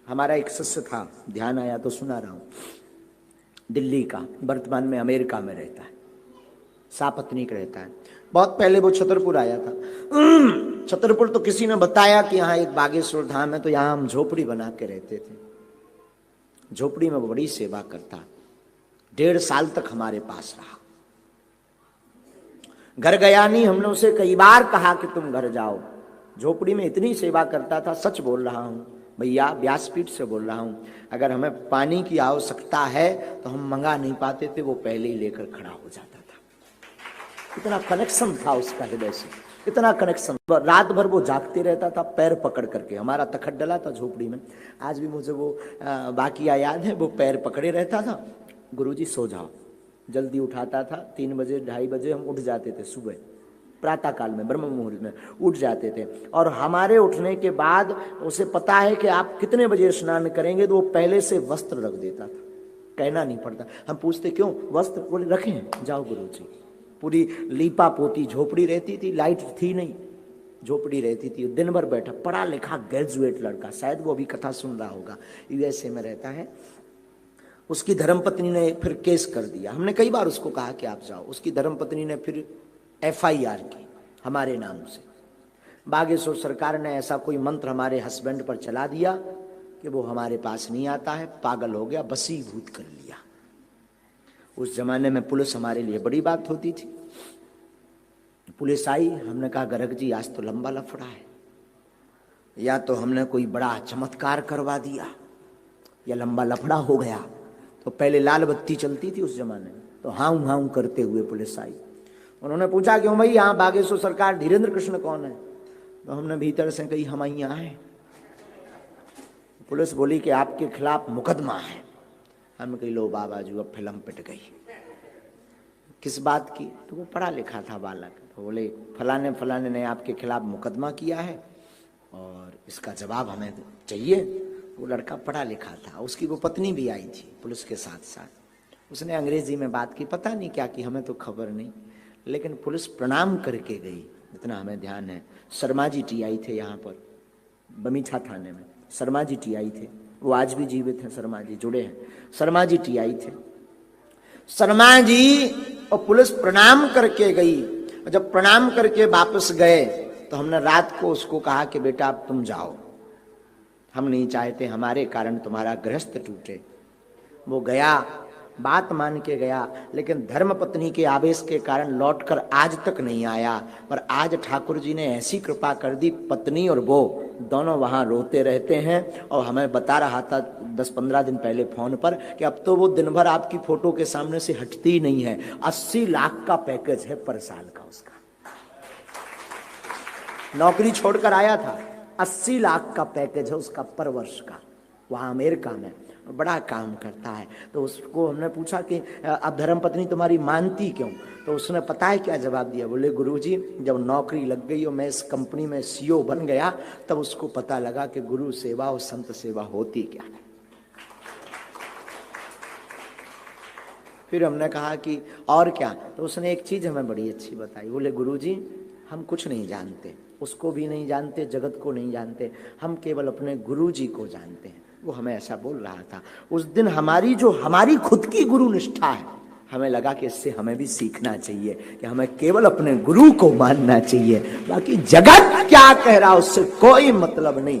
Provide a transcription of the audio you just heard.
हमारा एक शिष्य था, ध्यान आया तो सुना रहा हूं, दिल्ली का, वर्तमान में अमेरिका में रहता है, सापत्नीक रहता है। बहुत पहले वो छतरपुर आया था। छतरपुर तो किसी ने बताया कि यहाँ एक बागेश्वर धाम है, तो यहाँ हम झोपड़ी बना के रहते थे। झोपड़ी में वो बड़ी सेवा करता, 1.5 साल तक हमारे पास रहा। घर गया नहीं, हमने उसे कई बार कहा कि तुम घर जाओ। झोपड़ी में इतनी सेवा करता था, सच बोल रहा हूं भैया, व्यासपीठ से बोल रहा हूं, अगर हमें पानी की आवश्यकता है तो हम मंगा नहीं पाते थे, वो पहले ही लेकर खड़ा हो जाता था। इतना कनेक्शन था उसका हृदय से, इतना कनेक्शन। रात भर वो जागते रहता था पैर पकड़ करके। हमारा तखत डला था झोपड़ी में, आज भी मुझे वो बाकिया याद है। वो पैर पकड़े रहता था, गुरुजी सो जाओ। जल्दी उठाता था, 3 बजे 2:30 बजे हम उठ जाते थे, सुबह प्रातः काल में ब्रह्म मुहूर्त में उठ जाते थे। और हमारे उठने के बाद उसे पता है कि आप कितने बजे स्नान करेंगे, तो वो पहले से वस्त्र रख देता था, कहना नहीं पड़ता। हम पूछते क्यों वस्त्र, बोले रखें, जाओ गुरुजी। पूरी लीपा पोती झोपड़ी रहती थी, लाइट थी नहीं, झोपड़ी रहती थी। दिन भर बैठा, पढ़ा लिखा ग्रेजुएट लड़का, शायद वो अभी कथा सुन रहा होगा, यूएसए में रहता है। उसकी धर्मपत्नी ने फिर केस कर दिया। हमने कई बार उसको कहा कि आप जाओ, उसकी धर्मपत्नी ने फिर FIR की हमारे नाम से। बागेश्वर सरकार ने ऐसा कोई मंत्र हमारे हस्बैंड पर चला दिया कि वो हमारे पास नहीं आता है, पागल हो गया, बसीभूत कर लिया। उस जमाने में पुलिस हमारे लिए बड़ी बात होती थी। पुलिस आई, हमने कहा गर्ग जी आज तो लंबा लफड़ा है, या तो हमने कोई बड़ा चमत्कार करवा दिया या लंबा लफड़ा हो गया। तो पहले लाल बत्ती चलती थी उस जमाने में, तो हाउ हाउ करते हुए पुलिस आई। उन्होंने पूछा क्यों भाई, यहाँ बागेश्वर सरकार धीरेन्द्र कृष्ण कौन है? तो हमने भीतर से कही हम यहाँ हैं। पुलिस बोली कि आपके खिलाफ मुकदमा है। हम कही लो बाबा जी, अब फिल्म पिट गई। किस बात की? तो वो पढ़ा लिखा था बालक, तो बोले फलाने फलाने ने आपके खिलाफ मुकदमा किया है और इसका जवाब हमें चाहिए। वो लड़का पढ़ा लिखा था, उसकी वो पत्नी भी आई थी पुलिस के साथ साथ। उसने अंग्रेजी में बात की, पता नहीं क्या की, हमें तो खबर नहीं, लेकिन पुलिस प्रणाम करके गई, इतना हमें ध्यान है। शर्मा जी TI थे यहाँ पर बमीठा थाने में, शर्मा जी TI थे, वो आज भी जीवित हैं, शर्मा जी जुड़े हैं। शर्मा जी TI थे, शर्मा जी और पुलिस प्रणाम करके गई। जब प्रणाम करके वापस गए तो हमने रात को उसको कहा कि बेटा अब तुम जाओ, हम नहीं चाहते हमारे कारण तुम्हारा गृहस्थ टूटे। वो गया, बात मान के गया, लेकिन धर्मपत्नी के आवेश के कारण लौटकर आज तक नहीं आया। पर आज ठाकुर जी ने ऐसी कृपा कर दी, पत्नी और वो दोनों वहां रोते रहते हैं। और हमें बता रहा था 10-15 दिन पहले फोन पर कि अब तो वो दिन भर आपकी फोटो के सामने से हटती ही नहीं है। 80 लाख का पैकेज है पर साल का उसका, नौकरी छोड़कर आया था, 80 लाख का पैकेज है उसका पर वर्ष का, वहां अमेरिका में बड़ा काम करता है। तो उसको हमने पूछा कि अब धर्मपत्नी तुम्हारी मानती क्यों? तो उसने पता है क्या जवाब दिया? बोले गुरुजी, जब नौकरी लग गई और मैं इस कंपनी में CEO बन गया, तब उसको पता लगा कि गुरु सेवा और संत सेवा होती क्या है। फिर हमने कहा कि और क्या? तो उसने एक चीज हमें बड़ी अच्छी बताई। बोले गुरुजी, हम कुछ नहीं जानते, उसको भी नहीं जानते, जगत को नहीं जानते, हम केवल अपने गुरुजी को जानते हैं। वो हमें ऐसा बोल रहा था उस दिन। हमारी खुद की गुरु निष्ठा है, हमें लगा कि इससे हमें भी सीखना चाहिए कि हमें केवल अपने गुरु को मानना चाहिए, बाकी जगत क्या कह रहा उससे कोई मतलब नहीं।